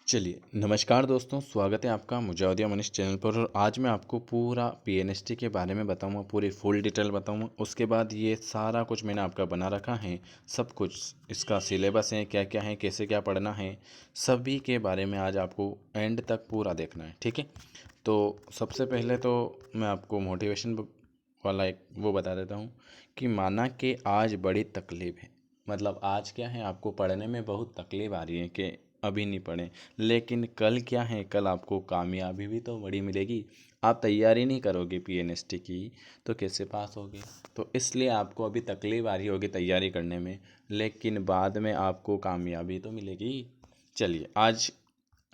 चलिए, नमस्कार दोस्तों, स्वागत है आपका मुजावदिया मनीष चैनल पर। और आज मैं आपको पूरा पीएनएसटी के बारे में बताऊंगा, पूरी फुल डिटेल बताऊंगा। उसके बाद ये सारा कुछ मैंने आपका बना रखा है, सब कुछ इसका सिलेबस है, क्या क्या है, कैसे क्या पढ़ना है, सभी के बारे में आज आपको एंड तक पूरा देखना है। ठीक है, तो सबसे पहले तो मैं आपको मोटिवेशन वाला एक वो बता देता हूँ कि माना कि आज बड़ी तकलीफ है, मतलब आज क्या है, आपको पढ़ने में बहुत तकलीफ आ रही है कि अभी नहीं पढ़ें, लेकिन कल क्या है, कल आपको कामयाबी भी तो बड़ी मिलेगी। आप तैयारी नहीं करोगे पीएनएसटी की तो कैसे पास होगे। तो इसलिए आपको अभी तकलीफ आ रही होगी तैयारी करने में, लेकिन बाद में आपको कामयाबी तो मिलेगी। चलिए, आज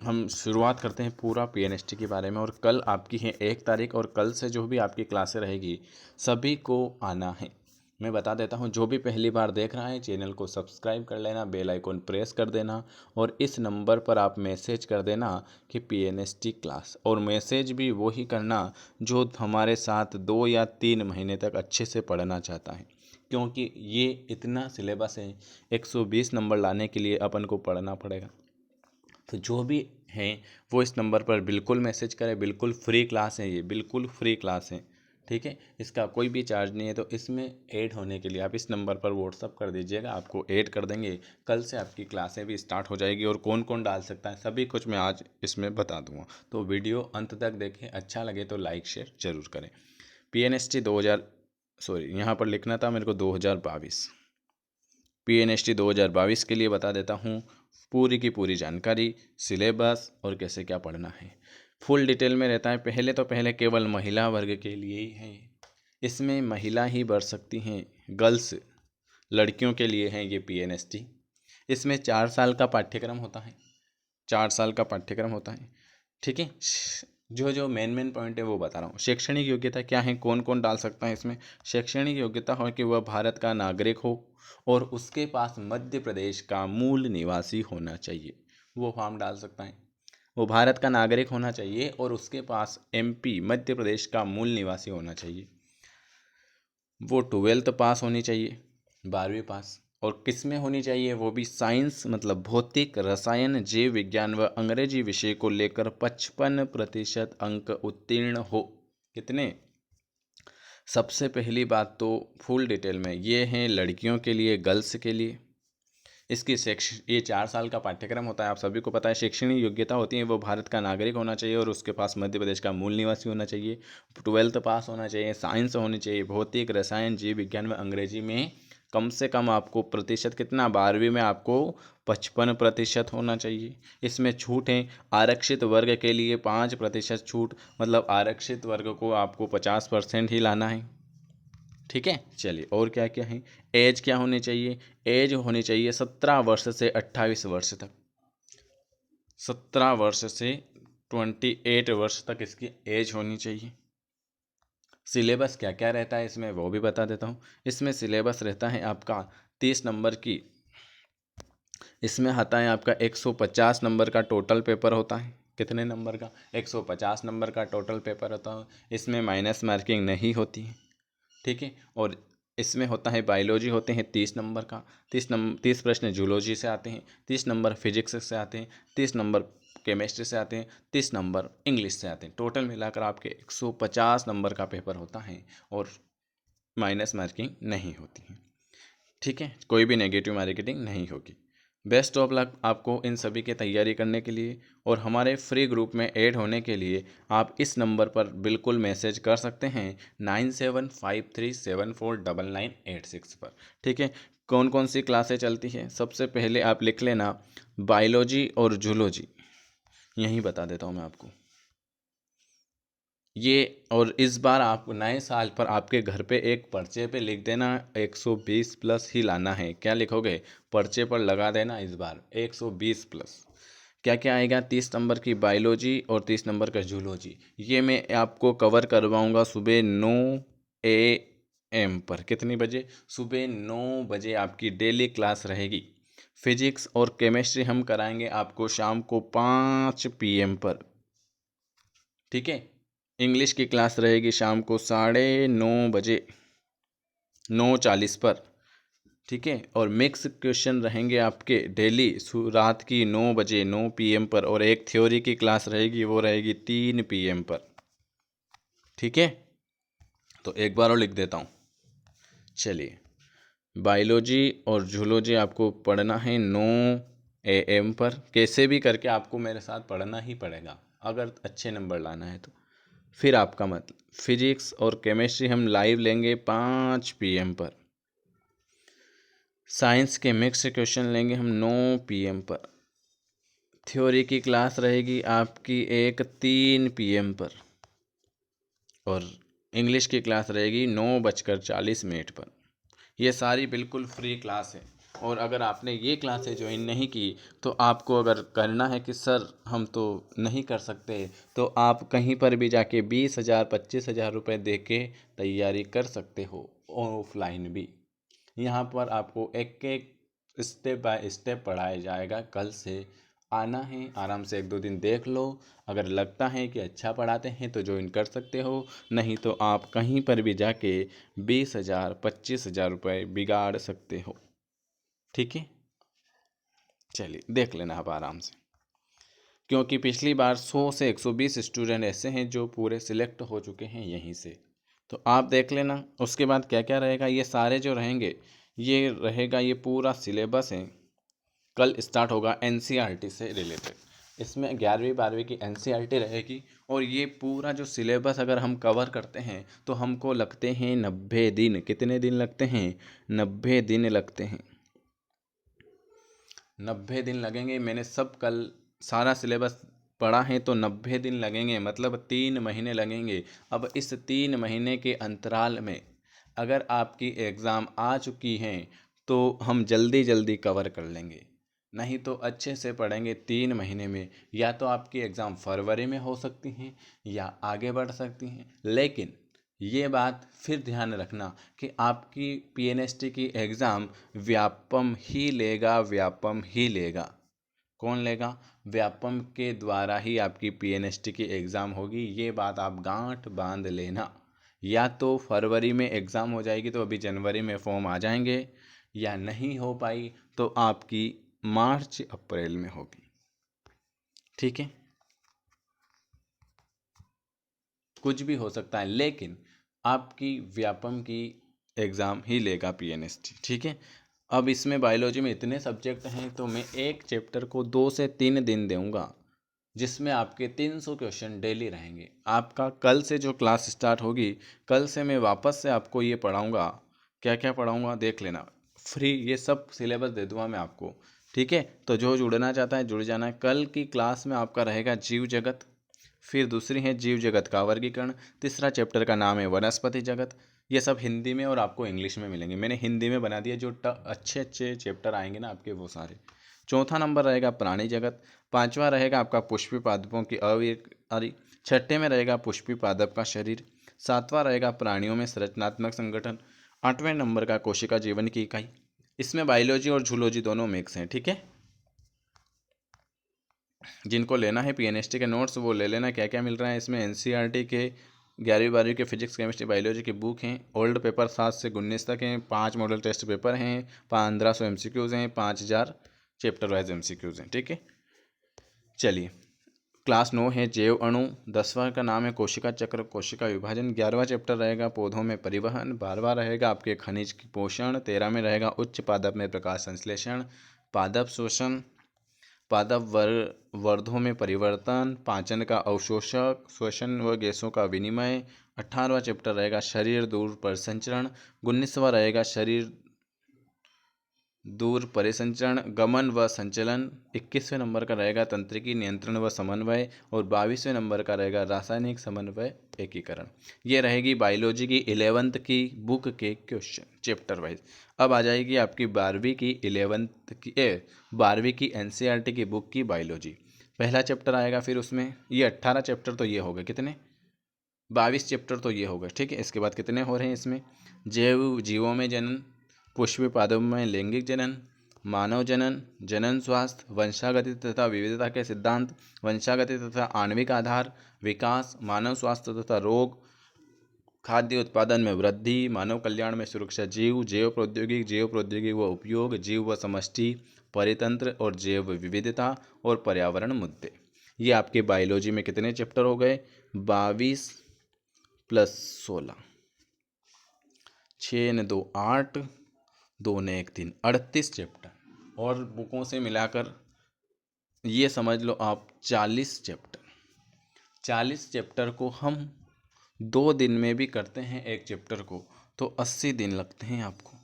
हम शुरुआत करते हैं पूरा पीएनएसटी के बारे में। और कल आपकी है 1 तारीख, और कल से जो भी आपकी क्लासें रहेगी सभी को आना है। मैं बता देता हूँ, जो भी पहली बार देख रहा है चैनल को सब्सक्राइब कर लेना, बेल आइकन प्रेस कर देना, और इस नंबर पर आप मैसेज कर देना कि पीएनएसटी क्लास। और मैसेज भी वो ही करना जो हमारे साथ 2 या 3 महीने तक अच्छे से पढ़ना चाहता है, क्योंकि ये इतना सिलेबस है, 120 नंबर लाने के लिए अपन को पढ़ना पड़ेगा। तो जो भी हैं वो इस नंबर पर बिल्कुल मैसेज करें। बिल्कुल फ्री क्लास है, ये बिल्कुल फ्री क्लास है। ठीक है, इसका कोई भी चार्ज नहीं है। तो इसमें ऐड होने के लिए आप इस नंबर पर व्हाट्सअप कर दीजिएगा, आपको ऐड कर देंगे। कल से आपकी क्लासें भी स्टार्ट हो जाएगी, और कौन कौन डाल सकता है सभी कुछ मैं आज इसमें बता दूंगा। तो वीडियो अंत तक देखें, अच्छा लगे तो लाइक शेयर ज़रूर करें। पीएनएसटी 2000, सॉरी यहाँ पर लिखना था मेरे को 2022। पीएनएसटी 2022 के लिए बता देता हूँ पूरी की पूरी जानकारी, सिलेबस और कैसे क्या पढ़ना है। फुल डिटेल में रहता है। पहले केवल महिला वर्ग के लिए ही है, इसमें महिला ही बढ़ सकती हैं, गर्ल्स, लड़कियों के लिए है ये पीएनएसटी। इसमें 4 साल का पाठ्यक्रम होता है, 4 साल का पाठ्यक्रम होता है। ठीक है, जो जो मेन मेन पॉइंट है वो बता रहा हूँ। शैक्षणिक योग्यता क्या है, कौन कौन डाल सकता है इसमें। शैक्षणिक योग्यता हो कि वह भारत का नागरिक हो और उसके पास मध्य प्रदेश का मूल निवासी होना चाहिए, वो फॉर्म डाल सकता है। वो भारत का नागरिक होना चाहिए और उसके पास एमपी मध्य प्रदेश का मूल निवासी होना चाहिए। वो 12th पास होनी चाहिए, 12वीं पास। और किस में होनी चाहिए, वो भी साइंस, मतलब भौतिक, रसायन, जीव विज्ञान व अंग्रेजी विषय को लेकर 55% अंक उत्तीर्ण हो। कितने। सबसे पहली बात तो फुल डिटेल में ये हैं लड़कियों के लिए, गर्ल्स के लिए। इसकी ये 4 साल का पाठ्यक्रम होता है, आप सभी को पता है। शैक्षणिक योग्यता होती है वो भारत का नागरिक होना चाहिए और उसके पास मध्य प्रदेश का मूल निवासी होना चाहिए, 12th पास होना चाहिए, साइंस होनी चाहिए, भौतिक, रसायन, जीव विज्ञान व अंग्रेजी में कम से कम आपको प्रतिशत कितना, 12वीं में आपको 55% होना चाहिए। इसमें छूट है, आरक्षित वर्ग के लिए 5% छूट, मतलब आरक्षित वर्ग को आपको 50% ही लाना है। ठीक है, चलिए और क्या क्या है। एज क्या होनी चाहिए, एज होनी चाहिए 17 वर्ष से 28 वर्ष तक, 17 वर्ष से 28 वर्ष तक इसकी एज होनी चाहिए। सिलेबस क्या क्या रहता है इसमें वो भी बता देता हूँ। इसमें सिलेबस रहता है आपका 30 नंबर की। इसमें आता है आपका 150 नंबर का टोटल पेपर होता है। कितने नंबर का, 150 नंबर का टोटल पेपर होता है। इसमें माइनस मार्किंग नहीं होती है। ठीक है, और इसमें होता है बायोलॉजी होते हैं 30 नंबर का। 30 प्रश्न जूलॉजी से आते हैं, 30 नंबर फिजिक्स से आते हैं, 30 नंबर केमिस्ट्री से आते हैं, 30 नंबर इंग्लिश से आते हैं। टोटल मिलाकर आपके 150 नंबर का पेपर होता है, और माइनस मार्किंग नहीं होती है। ठीक है, कोई भी नेगेटिव मार्केटिंग नहीं होगी। बेस्ट ऑफ लक आपको इन सभी की तैयारी करने के लिए। और हमारे फ्री ग्रुप में ऐड होने के लिए आप इस नंबर पर बिल्कुल मैसेज कर सकते हैं, 9753749986 पर। ठीक है, कौन कौन सी क्लासें चलती हैं, सबसे पहले आप लिख लेना बायोलॉजी और जूलॉजी, यहीं बता देता हूँ मैं आपको ये। और इस बार आप नए साल पर आपके घर पे एक पर्चे पे लिख देना 120 प्लस ही लाना है। क्या लिखोगे, पर्चे पर लगा देना इस बार 120 प्लस। क्या क्या आएगा, 30 नंबर की बायोलॉजी और 30 नंबर का जूलॉजी। ये मैं आपको कवर करवाऊंगा सुबह 9 AM पर। कितनी बजे, सुबह 9 बजे आपकी डेली क्लास रहेगी। फिजिक्स और केमिस्ट्री हम कराएंगे आपको शाम को 5 PM पर। ठीक है, इंग्लिश की क्लास रहेगी शाम को 9:30 बजे, 9:40 पर। ठीक है। और मिक्स क्वेश्चन रहेंगे आपके डेली रात की 9 बजे 9 PM पर, और एक थ्योरी की क्लास रहेगी, वो रहेगी 3 PM पर। ठीक है, तो एक बार और लिख देता हूँ। चलिए, बायोलॉजी और जूलॉजी आपको पढ़ना है 9 AM पर। कैसे भी करके आपको मेरे साथ पढ़ना ही पड़ेगा अगर अच्छे नंबर लाना है तो। फिर आपका मतलब फिजिक्स और केमिस्ट्री हम लाइव लेंगे 5 PM पर। साइंस के मिक्स क्वेश्चन लेंगे हम 9 PM पर। थ्योरी की क्लास रहेगी आपकी एक 3 PM पर, और इंग्लिश की क्लास रहेगी 9:40 पर। ये सारी बिल्कुल फ्री क्लास है। और अगर आपने ये क्लासें ज्वाइन नहीं की तो आपको अगर करना है कि सर हम तो नहीं कर सकते, तो आप कहीं पर भी जाके 20,000 25,000 रुपये दे के तैयारी कर सकते हो, ऑफलाइन भी। यहाँ पर आपको एक एक स्टेप बाय स्टेप पढ़ाया जाएगा। कल से आना है, आराम से 1-2 दिन देख लो। अगर लगता है कि अच्छा पढ़ाते हैं तो ज्वाइन कर सकते हो, नहीं तो आप कहीं पर भी जाके 20,000 25,000 रुपये बिगाड़ सकते हो। ठीक है, चलिए देख लेना आप आराम से, क्योंकि पिछली बार 100 से 120 स्टूडेंट ऐसे हैं जो पूरे सिलेक्ट हो चुके हैं यहीं से। तो आप देख लेना। उसके बाद क्या क्या रहेगा, ये सारे जो रहेंगे ये रहेगा, ये पूरा सिलेबस है। कल स्टार्ट होगा NCERT से रिलेटेड। इसमें 11वीं 12वीं की NCERT रहेगी। और ये पूरा जो सिलेबस अगर हम कवर करते हैं तो हमको लगते हैं 90 दिन। कितने दिन लगते हैं? 90 दिन लगते हैं। 90 दिन लगेंगे। मैंने सब कल सारा सिलेबस पढ़ा है, तो 90 दिन लगेंगे, मतलब 3 महीने लगेंगे। अब इस 3 महीने के अंतराल में अगर आपकी एग्ज़ाम आ चुकी हैं तो हम जल्दी जल्दी कवर कर लेंगे, नहीं तो अच्छे से पढ़ेंगे 3 महीने में। या तो आपकी एग्ज़ाम फरवरी में हो सकती हैं या आगे बढ़ सकती हैं। लेकिन ये बात फिर ध्यान रखना कि आपकी PNST की एग्ज़ाम व्यापम ही लेगा, व्यापम ही लेगा। कौन लेगा? व्यापम के द्वारा ही आपकी PNST की एग्ज़ाम होगी। ये बात आप गांठ बांध लेना। या तो फरवरी में एग्ज़ाम हो जाएगी तो अभी जनवरी में फॉर्म आ जाएंगे, या नहीं हो पाई तो आपकी मार्च अप्रैल में होगी। ठीक है, कुछ भी हो सकता है, लेकिन आपकी व्यापम की एग्ज़ाम ही लेगा PNST। ठीक है। अब इसमें बायोलॉजी में इतने सब्जेक्ट हैं तो मैं एक चैप्टर को 2 से 3 दिन दूंगा, जिसमें आपके 300 क्वेश्चन डेली रहेंगे। आपका कल से जो क्लास स्टार्ट होगी, कल से मैं वापस से आपको ये पढ़ाऊँगा। क्या क्या पढ़ाऊँगा देख लेना। फ्री ये सब सिलेबस दे दूँगा मैं आपको। ठीक है, तो जो जुड़ना चाहता है जुड़ जाना है। कल की क्लास में आपका रहेगा जीव जगत, फिर दूसरी है जीव जगत का वर्गीकरण, तीसरा चैप्टर का नाम है वनस्पति जगत। ये सब हिंदी में और आपको इंग्लिश में मिलेंगे। मैंने हिंदी में बना दिया, जो अच्छे अच्छे चैप्टर आएंगे ना आपके वो सारे। चौथा नंबर रहेगा प्राणी जगत, पांचवा रहेगा आपका पुष्पी पादपों की अवयवी, छठे में रहेगा पुष्पी पादप का शरीर, सातवां रहेगा प्राणियों में संरचनात्मक संगठन, आठवें नंबर का कोशिका जीवन की इकाई। इसमें बायोलॉजी और जूलॉजी दोनों मिक्स हैं। ठीक है, जिनको लेना है PNST के नोट्स वो ले लेना। क्या क्या मिल रहा है इसमें? NCERT के 11वीं 12वीं के फिजिक्स केमिस्ट्री बायोलॉजी की बुक हैं। ओल्ड पेपर 7 से 19 तक हैं। 5 मॉडल टेस्ट पेपर हैं। 1500 MCQs हैं। 5000 चैप्टर वाइज MCQs हैं। ठीक है, चलिए। क्लास 9 है जैव अणु, 10वां का नाम है कोशिका चक्र कोशिका विभाजन, 11वां चैप्टर रहेगा पौधों में परिवहन, 12वां रहेगा आपके खनिज की पोषण, 13 में रहेगा उच्च पादप में प्रकाश संश्लेषण, पादप शोषण, पादप वर्धों में परिवर्तन, पाचन का अवशोषक, श्वसन व गैसों का विनिमय। 18वां चैप्टर रहेगा शरीर दूर परिसंचरण, 19वां रहेगा शरीर दूर परिसंचरण गमन व संचलन, 21वें नंबर का रहेगा तंत्रिकी नियंत्रण व समन्वय, और 22वें नंबर का रहेगा रासायनिक समन्वय एकीकरण। ये रहेगी बायोलॉजी की 11th की बुक के क्वेश्चन चैप्टर वाइज। अब आ जाएगी आपकी 12वीं की 12वीं की NCERT की बुक की बायोलॉजी। पहला चैप्टर आएगा, फिर उसमें ये 18 चैप्टर तो ये हो गए, कितने? 22 चैप्टर तो ये हो गए। ठीक है, इसके बाद कितने हो रहे हैं इसमें? जैव जीवों में जनन, पुष्पी पादपों में लैंगिक जनन, मानव जनन, जनन स्वास्थ्य, वंशागति तथा विविधता के सिद्धांत, वंशागति तथा आणविक आधार, विकास, मानव स्वास्थ्य तथा रोग, खाद्य उत्पादन में वृद्धि, मानव कल्याण में सुरक्षा, जैव प्रौद्योगिकी व उपयोग, जीव व समष्टि, परितंत्र और जैव विविधता और पर्यावरण मुद्दे। ये आपके बायोलॉजी में कितने चैप्टर हो गए? 22 + 16, 6 ने 2 8, 2 ने 1 3, 38 चैप्टर। और बुकों से मिलाकर ये समझ लो आप 40 चैप्टर। 40 चैप्टर को हम 2 दिन में भी करते हैं एक चैप्टर को, तो 80 दिन लगते हैं आपको।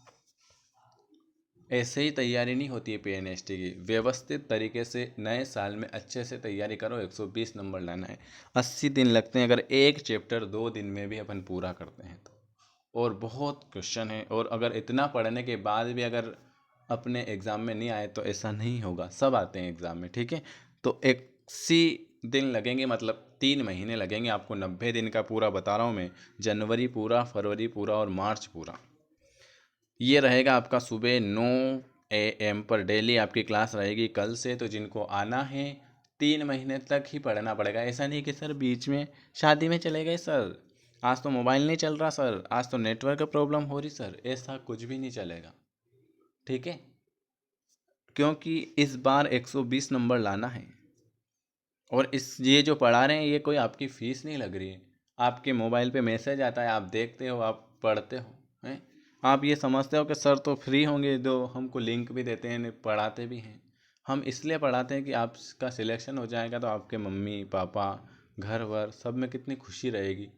ऐसे ही तैयारी नहीं होती है पीएनएसटी की। व्यवस्थित तरीके से नए साल में अच्छे से तैयारी करो, 120 नंबर लाना है। 80 दिन लगते हैं अगर एक चैप्टर 2 दिन में भी अपन पूरा करते हैं तो। और बहुत क्वेश्चन है, और अगर इतना पढ़ने के बाद भी अगर अपने एग्ज़ाम में नहीं आए तो ऐसा नहीं होगा, सब आते हैं एग्ज़ाम में, ठीक है। तो 80 दिन लगेंगे, मतलब 3 महीने लगेंगे आपको। 90 दिन का पूरा बता रहा हूँ मैं, जनवरी पूरा, फरवरी पूरा और मार्च पूरा। ये रहेगा आपका सुबह 9 AM पर डेली आपकी क्लास रहेगी कल से। तो जिनको आना है 3 महीने तक ही पढ़ना पड़ेगा। ऐसा नहीं कि सर बीच में शादी में चले गए सर, आज तो मोबाइल नहीं चल रहा सर, आज तो नेटवर्क प्रॉब्लम हो रही सर, ऐसा कुछ भी नहीं चलेगा, ठीक है। क्योंकि इस बार 120 नंबर लाना है। और ये जो पढ़ा रहे हैं ये कोई आपकी फ़ीस नहीं लग रही है। आपके मोबाइल पे मैसेज आता है, आप देखते हो, आप पढ़ते हो, हैं। आप ये समझते हो कि सर तो फ्री होंगे, जो हमको लिंक भी देते हैं, पढ़ाते भी हैं। हम इसलिए पढ़ाते हैं कि आपका सिलेक्शन हो जाएगा तो आपके मम्मी पापा, घर वर सब में कितनी खुशी रहेगी,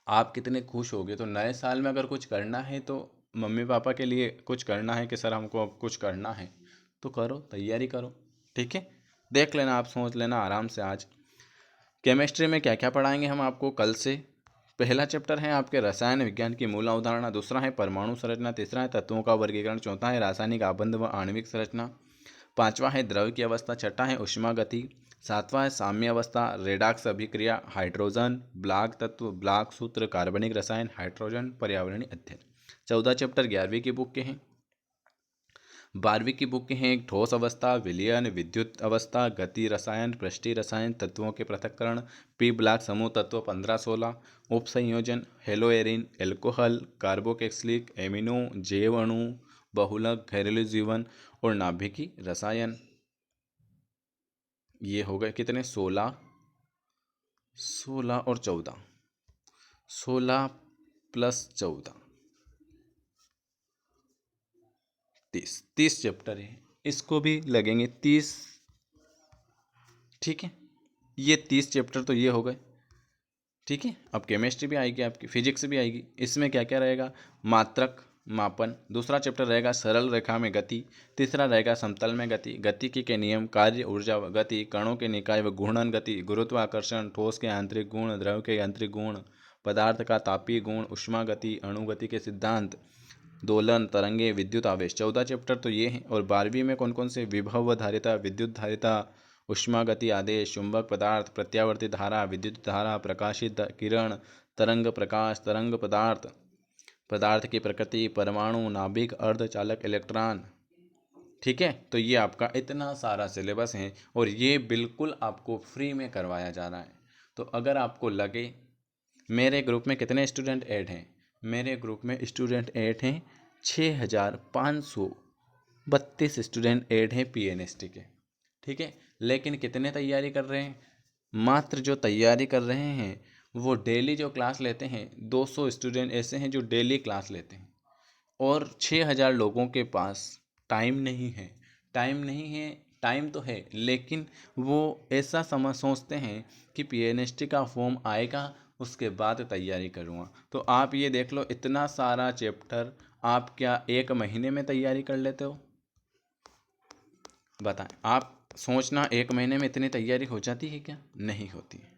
आप कितने खुश होगे। तो नए साल में अगर कुछ करना है तो मम्मी पापा के लिए कुछ करना है कि सर हमको अब कुछ करना है, तो करो, तैयारी करो, ठीक है। देख लेना, आप सोच लेना आराम से। आज केमिस्ट्री में क्या क्या पढ़ाएंगे हम आपको कल से? पहला चैप्टर है आपके रसायन विज्ञान की मूल अवधारणा, दूसरा है परमाणु संरचना, तीसरा है तत्वों का वर्गीकरण, चौथा है रासायनिक आबंध व आणविक संरचना, पांचवा है द्रव की अवस्था, छठा है ऊष्मा गति, सातवां है साम्य अवस्था, रेडॉक्स अभिक्रिया, हाइड्रोजन, ब्लॉक तत्व, ब्लॉक सूत्र, कार्बनिक रसायन, हाइड्रोजन, पर्यावरणीय अध्ययन। 14 चैप्टर 11वीं की बुक के हैं। 12वीं की बुक के हैं एक ठोस अवस्था, विलयन, विद्युत अवस्था, गति रसायन, पृष्ठीय रसायन, तत्वों के पृथक्करण, पी ब्लॉक समूह तत्व 15-16, उप संयोजन, हेलोएरिन, एल्कोहल, कार्बोक्सिलिक एमिनो, जैव अणु, बहुलक, घरेलू जीवन और नाभिकी रसायन। ये हो गए कितने? 16, 16 और 14, 16 + 14, 30 चैप्टर है। इसको भी लगेंगे 30, ठीक है। ये 30 चैप्टर तो ये हो गए, ठीक है। अब केमिस्ट्री भी आएगी, आपकी फिजिक्स भी आएगी। इसमें क्या क्या रहेगा? मात्रक मापन। दूसरा चैप्टर रहेगा सरल रेखा में गति। तीसरा रहेगा समतल में गति, गतिकी के नियम, कार्य, ऊर्जा व गति, कणों के निकाय व घूर्णन गति, गुरुत्वाकर्षण, ठोस के आंतरिक गुण, द्रव के आंतरिक गुण, पदार्थ का तापीय गुण, ऊष्मा गति, अणु गति के सिद्धांत, दोलन, तरंगे, विद्युत आवेश। 14 चैप्टर तो ये हैं। और 12वीं में कौन कौन से? विभव व धारिता, विद्युत धारिता, ऊष्मा गति आदेश, चुंबक पदार्थ, प्रत्यावर्ती धारा, विद्युत धारा, प्रकाशित किरण, तरंग प्रकाश, तरंग पदार्थ, पदार्थ की प्रकृति, परमाणु, नाभिक, अर्धचालक, इलेक्ट्रॉन, ठीक है। तो ये आपका इतना सारा सिलेबस है और ये बिल्कुल आपको फ्री में करवाया जा रहा है। तो अगर आपको लगे, मेरे ग्रुप में कितने स्टूडेंट ऐड हैं? मेरे ग्रुप में स्टूडेंट ऐड हैं 6532 स्टूडेंट ऐड हैं पीएनएसटी के, ठीक है। लेकिन कितने तैयारी कर रहे हैं? मात्र जो तैयारी कर रहे हैं वो डेली जो क्लास लेते हैं, 200 स्टूडेंट ऐसे हैं जो डेली क्लास लेते हैं। और 6000 लोगों के पास टाइम नहीं है। टाइम नहीं है, टाइम तो है, लेकिन वो ऐसा सोचते हैं कि पीएनएसटी का फॉर्म आएगा उसके बाद तैयारी करूँगा। तो आप ये देख लो, इतना सारा चैप्टर आप क्या 1 महीने में तैयारी कर लेते हो? बताएं। आप सोचना, 1 महीने में इतनी तैयारी हो जाती है क्या? नहीं होती है,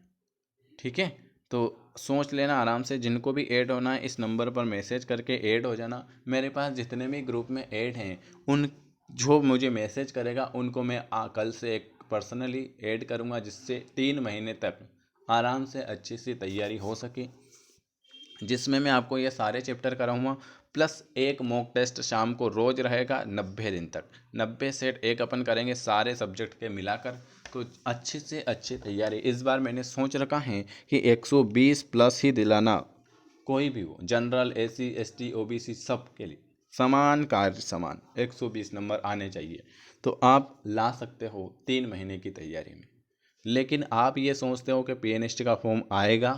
ठीक है। तो सोच लेना आराम से। जिनको भी ऐड होना है इस नंबर पर मैसेज करके ऐड हो जाना। मेरे पास जितने भी ग्रुप में ऐड हैं, उन जो मुझे मैसेज करेगा उनको मैं कल से एक पर्सनली ऐड करूँगा, जिससे 3 महीने तक आराम से अच्छी सी तैयारी हो सके, जिसमें मैं आपको ये सारे चैप्टर कराऊंगा। प्लस एक मॉक टेस्ट शाम को रोज रहेगा 90 दिन तक। 90 सेट एक अपन करेंगे सारे सब्जेक्ट के मिलाकर। तो अच्छी से अच्छी तैयारी इस बार मैंने सोच रखा है कि 120 प्लस ही दिलाना कोई भी हो, जनरल, एसी, एसटी, ओबीसी, सब के लिए समान कार्य समान 120 नंबर आने चाहिए। तो आप ला सकते हो 3 महीने की तैयारी में। लेकिन आप ये सोचते हो कि पीएनएसटी का फॉर्म आएगा,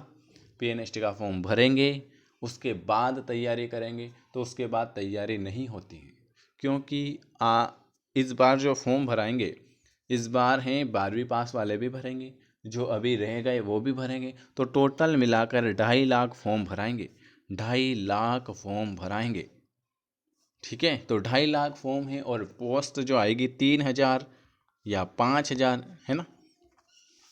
पीएनएसटी का फॉर्म भरेंगे, उसके बाद तैयारी करेंगे, तो उसके बाद तैयारी नहीं होती है। क्योंकि इस बार जो फॉर्म भराएंगे, इस बार हैं 12वीं पास वाले भी भरेंगे, जो अभी रह गए वो भी भरेंगे। तो टोटल मिलाकर 2.5 लाख फॉर्म भराएंगे, 2.5 लाख फॉर्म भराएंगे। ठीक है, तो 2.5 लाख फॉर्म है और पोस्ट जो आएगी 3,000 या 5,000 है ना।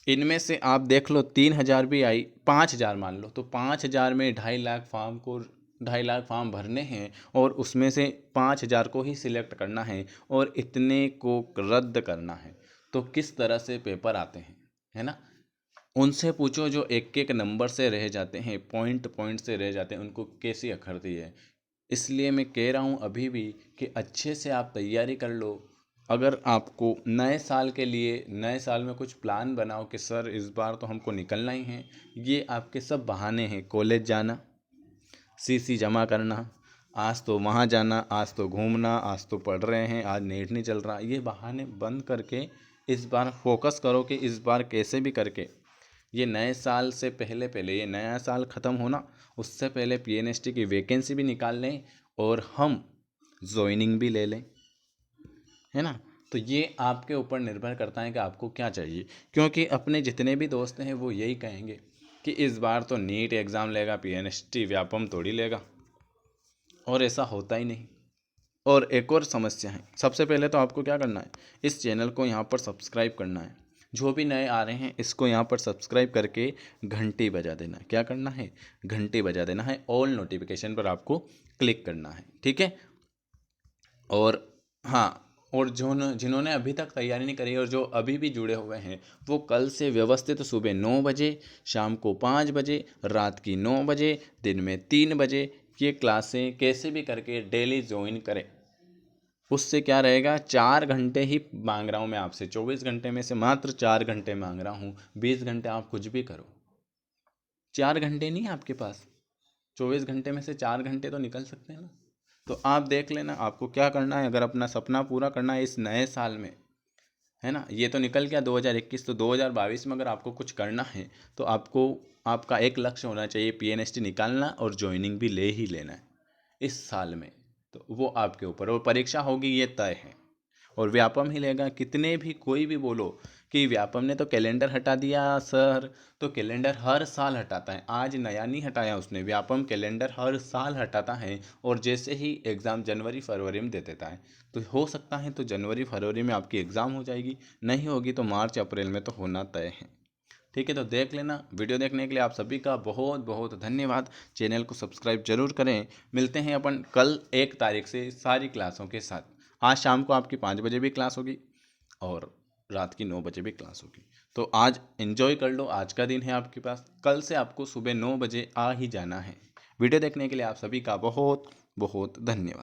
इनमें से आप देख लो 3,000 भी आई, 5,000 मान लो, तो 5,000 में 2.5 लाख फॉर्म को 2.5 लाख फॉर्म भरने हैं और उसमें से 5,000 को ही सिलेक्ट करना है और इतने को रद्द करना है। तो किस तरह से पेपर आते हैं, है ना। उनसे पूछो जो एक एक नंबर से रह जाते हैं, पॉइंट पॉइंट से रह जाते हैं, उनको कैसी अखरती है। इसलिए मैं कह रहा हूँ अभी भी कि अच्छे से आप तैयारी कर लो। अगर आपको नए साल के लिए, नए साल में कुछ प्लान बनाओ कि सर इस बार तो हमको निकलना ही है, ये आपके सब बहाने हैं। कॉलेज जाना, सीसी जमा करना, आज तो वहाँ जाना, आज तो घूमना, आज तो पढ़ रहे हैं, आज नेट नहीं चल रहा, ये बहाने बंद करके इस बार फोकस करो कि इस बार कैसे भी करके ये नए साल से पहले पहले ये नया साल ख़त्म होना उससे पहले पीएनएसटी की वैकेंसी भी निकाल लें और हम ज्वाइनिंग भी ले लें, है ना। तो ये आपके ऊपर निर्भर करता है कि आपको क्या चाहिए। क्योंकि अपने जितने भी दोस्त हैं वो यही कहेंगे कि इस बार तो नीट एग्ज़ाम लेगा पीएनएसटी, व्यापम थोड़ी लेगा, और ऐसा होता ही नहीं। और एक और समस्या है, सबसे पहले तो आपको क्या करना है, इस चैनल को यहाँ पर सब्सक्राइब करना है। जो भी नए आ रहे हैं इसको यहाँ पर सब्सक्राइब करके घंटी बजा देना है। क्या करना है, घंटी बजा देना है, ऑल नोटिफिकेशन पर आपको क्लिक करना है। ठीक है। और हाँ, और जो जिन्होंने अभी तक तैयारी नहीं करी और जो अभी भी जुड़े हुए हैं, वो कल से व्यवस्थित सुबह 9 बजे, शाम को 5 बजे, रात की 9 बजे, दिन में 3 बजे ये क्लासें कैसे भी करके डेली ज्वाइन करें। उससे क्या रहेगा, 4 घंटे ही मांग रहा हूँ मैं आपसे, 24 घंटे में से मात्र 4 घंटे मांग रहा हूँ। 20 घंटे आप कुछ भी करो, 4 घंटे नहीं है आपके पास, 24 घंटे में से 4 घंटे तो निकल सकते हैं ना। तो आप देख लेना आपको क्या करना है। अगर अपना सपना पूरा करना है इस नए साल में, है ना, ये तो निकल गया 2021, तो 2022 में अगर आपको कुछ करना है तो आपको, आपका एक लक्ष्य होना चाहिए, पीएनएसटी निकालना और ज्वाइनिंग भी ले ही लेना है इस साल में। तो वो आपके ऊपर, और परीक्षा होगी ये तय है, और व्यापम ही लेगा। कितने भी कोई भी बोलो कि व्यापम ने तो कैलेंडर हटा दिया सर, तो कैलेंडर हर साल हटाता है, आज नया नहीं हटाया उसने। व्यापम कैलेंडर हर साल हटाता है और जैसे ही एग्ज़ाम जनवरी फरवरी में दे देता है। तो हो सकता है तो जनवरी फरवरी में आपकी एग्ज़ाम हो जाएगी, नहीं होगी तो मार्च अप्रैल में तो होना तय है। ठीक है, तो देख लेना। वीडियो देखने के लिए आप सभी का बहुत बहुत धन्यवाद। चैनल को सब्सक्राइब जरूर करें। मिलते हैं अपन कल 1 तारीख से सारी क्लासों के साथ। आज शाम को आपकी 5 बजे भी क्लास होगी और रात की 9 बजे भी क्लास होगी। तो आज एंजॉय कर लो, आज का दिन है आपके पास। कल से आपको सुबह 9 बजे आ ही जाना है। वीडियो देखने के लिए आप सभी का बहुत बहुत धन्यवाद।